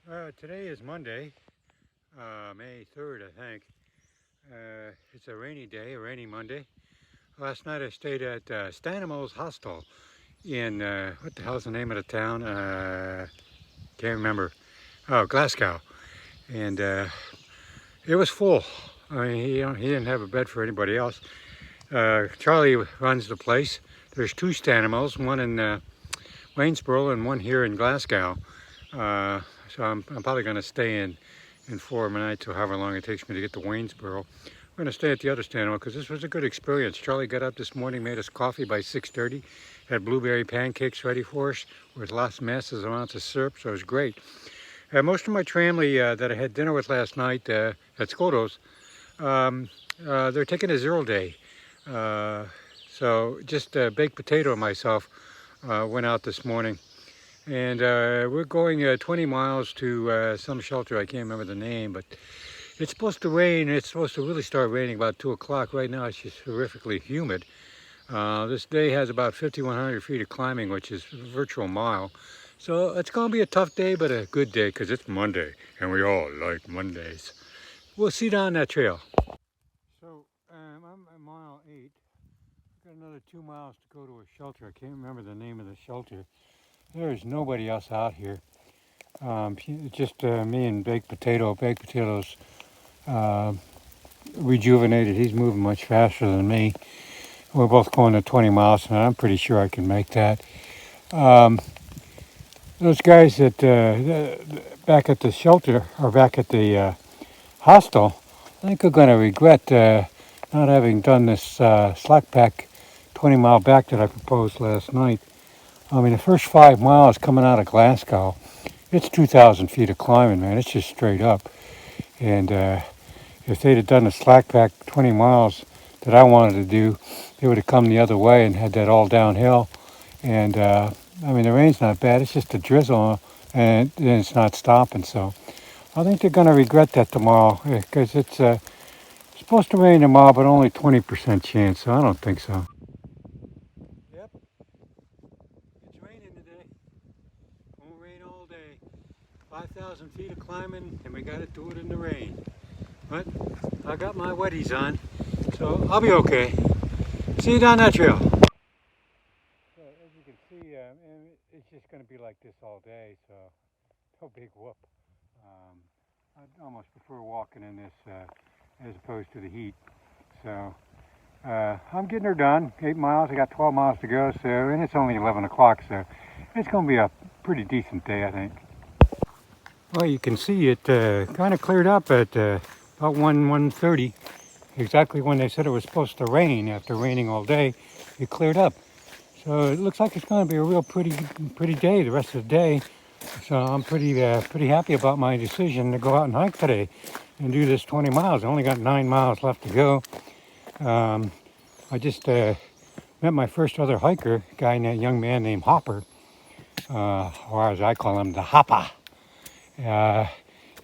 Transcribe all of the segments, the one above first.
Today is Monday, May 3rd, I think. It's a rainy day, a rainy Monday. Last night I stayed at Stanimals Hostel in, what the hell's the name of the town? Can't remember. Oh, Glasgow. And it was full. I mean, he didn't have a bed for anybody else. Charlie runs the place. There's two Stanimals, one in Waynesboro and one here in Glasgow. So I'm probably going to stay in 4 nights or however long it takes me to get to Waynesboro. We're going to stay at the other stand because this was a good experience. Charlie got up this morning, made us coffee by 6:30, had blueberry pancakes ready for us with lots of massive amounts of syrup, so it was great. Most of my family that I had dinner with last night at Skoto's, they're taking a 0 day. So just baked potato and myself went out this morning. And we're going 20 miles to some shelter. I can't remember the name, but it's supposed to rain. It's supposed to really start raining about 2 o'clock. Right now it's just horrifically humid. This day has about 5,100 feet of climbing, which is a virtual mile. So it's going to be a tough day, but a good day because it's Monday, and we all like Mondays. We'll see down that trail. So I'm at mile 8. Got another 2 miles to go to a shelter. I can't remember the name of the shelter. There's nobody else out here. Just me and baked potato. Baked potato's rejuvenated. He's moving much faster than me. We're both going to 20 miles, and I'm pretty sure I can make that. Those guys that back at the shelter or back at the hostel, I think are going to regret not having done this slack pack 20-mile back that I proposed last night. I mean, the first 5 miles coming out of Glasgow, it's 2,000 feet of climbing, man. It's just straight up. And if they'd have done the slack pack 20 miles that I wanted to do, they would have come the other way and had that all downhill. And I mean, the rain's not bad. It's just a drizzle, and it's not stopping. So I think they're going to regret that tomorrow because it's supposed to rain tomorrow, but only 20% chance. So I don't think so. Yep, it's raining today. Won't rain all day. 5,000 feet of climbing, and we got to do it in the rain. But I got my wetties on, so I'll be okay. See you down that trail. So as you can see, it's just going to be like this all day, so no big whoop. I'd almost prefer walking in this as opposed to the heat. So I'm getting her done. 8 miles. I got 12 miles to go, so and it's only 11 o'clock, so it's going to be a pretty decent day, I think. Well, you can see it kind of cleared up at about 1:30, exactly when they said it was supposed to rain. After raining all day, it cleared up. So it looks like it's going to be a real pretty day the rest of the day. So I'm pretty happy about my decision to go out and hike today and do this 20 miles. I only got 9 miles left to go. I just met my first other hiker, a young man named Hopper, or as I call him, the Hopper.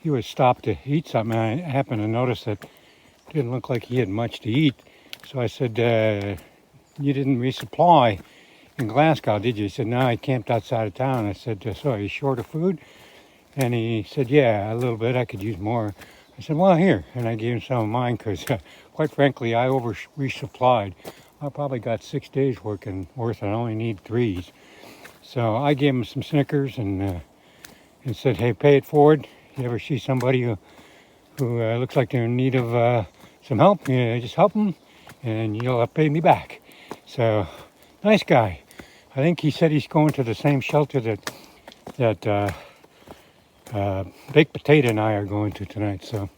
He was stopped to eat something, and I happened to notice that it didn't look like he had much to eat. So I said, you didn't resupply in Glasgow, did you? He said, no, I camped outside of town. I said, so are you short of food? And he said, yeah, a little bit. I could use more. I said, well, here. And I gave him some of mine because, quite frankly, I resupplied. I probably got 6 days worth and I only need 3. So I gave him some Snickers and said, hey, pay it forward. You ever see somebody who looks like they're in need of some help, just help them and you'll pay me back. So, nice guy. I think he said he's going to the same shelter that Baked Potato and I are going to tonight. So,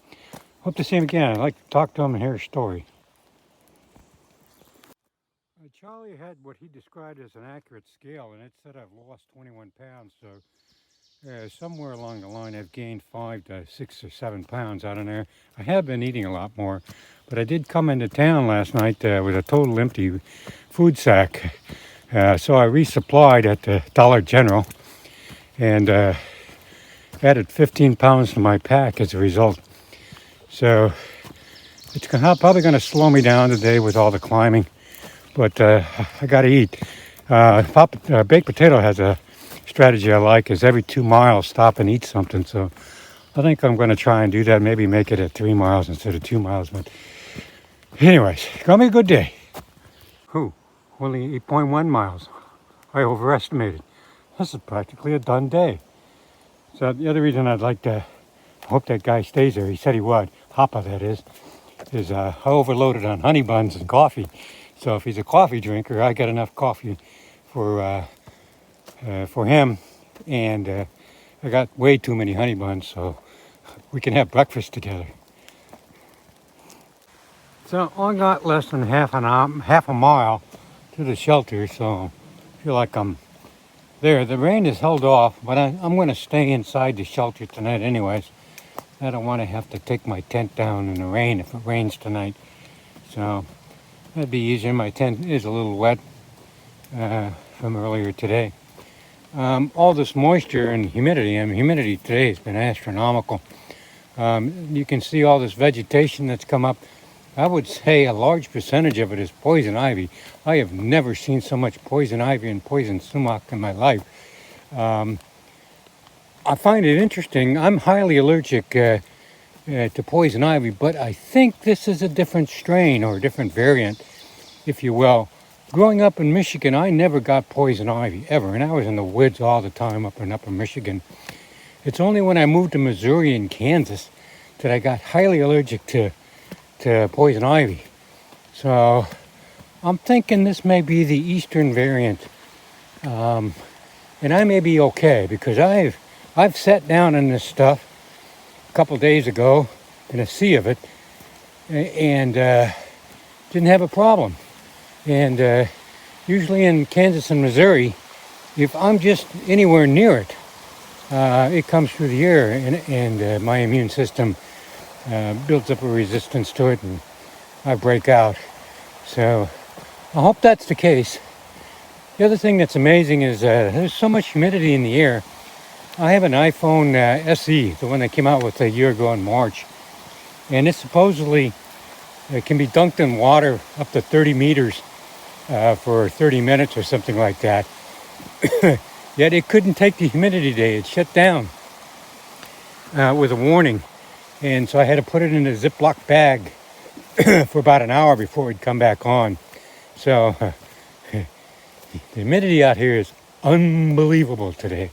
hope to see him again. I'd like to talk to him and hear his story. Charlie had what he described as an accurate scale, and it said I've lost 21 pounds. So, somewhere along the line, I've gained 5 to 6 or 7 pounds out of there. I have been eating a lot more, but I did come into town last night with a total empty food sack. So I resupplied at the Dollar General and added 15 pounds to my pack as a result. So it's probably going to slow me down today with all the climbing, but I got to eat. Baked Potato has a strategy I like is every 2 miles stop and eat something. So I think I'm going to try and do that. Maybe make it at 3 miles instead of 2 miles. But anyways, gonna be a good day. Ooh, only 8.1 miles. I overestimated. This is practically a done day. So the other reason I'd like to hope that guy stays there, he said he would, Hoppa that is I overloaded on honey buns and coffee. So if he's a coffee drinker, I got enough coffee for him, and I got way too many honey buns, so we can have breakfast together. So I got less than half a mile to the shelter, so I feel like I'm there. The rain is held off, but I'm going to stay inside the shelter tonight anyways. I don't want to have to take my tent down in the rain if it rains tonight. So that'd be easier. My tent is a little wet from earlier today. All this moisture and humidity, humidity today has been astronomical. You can see all this vegetation that's come up. I would say a large percentage of it is poison ivy. I have never seen so much poison ivy and poison sumac in my life. I find it interesting. I'm highly allergic to poison ivy, but I think this is a different strain or a different variant, if you will. Growing up in Michigan, I never got poison ivy, ever, and I was in the woods all the time up in upper Michigan. It's only when I moved to Missouri and Kansas that I got highly allergic to poison ivy. So I'm thinking this may be the eastern variant, and I may be okay because I've sat down in this stuff a couple days ago in a sea of it and didn't have a problem. And usually in Kansas and Missouri, if I'm just anywhere near it, it comes through the air, and my immune system builds up a resistance to it, and I break out. So I hope that's the case. The other thing that's amazing is there's so much humidity in the air. I have an iPhone SE, the one that came out with a year ago in March, and it supposedly can be dunked in water up to 30 meters for 30 minutes or something like that. Yet it couldn't take the humidity day. It shut down with a warning. And so I had to put it in a Ziploc bag for about an hour before it'd come back on. So the humidity out here is unbelievable today.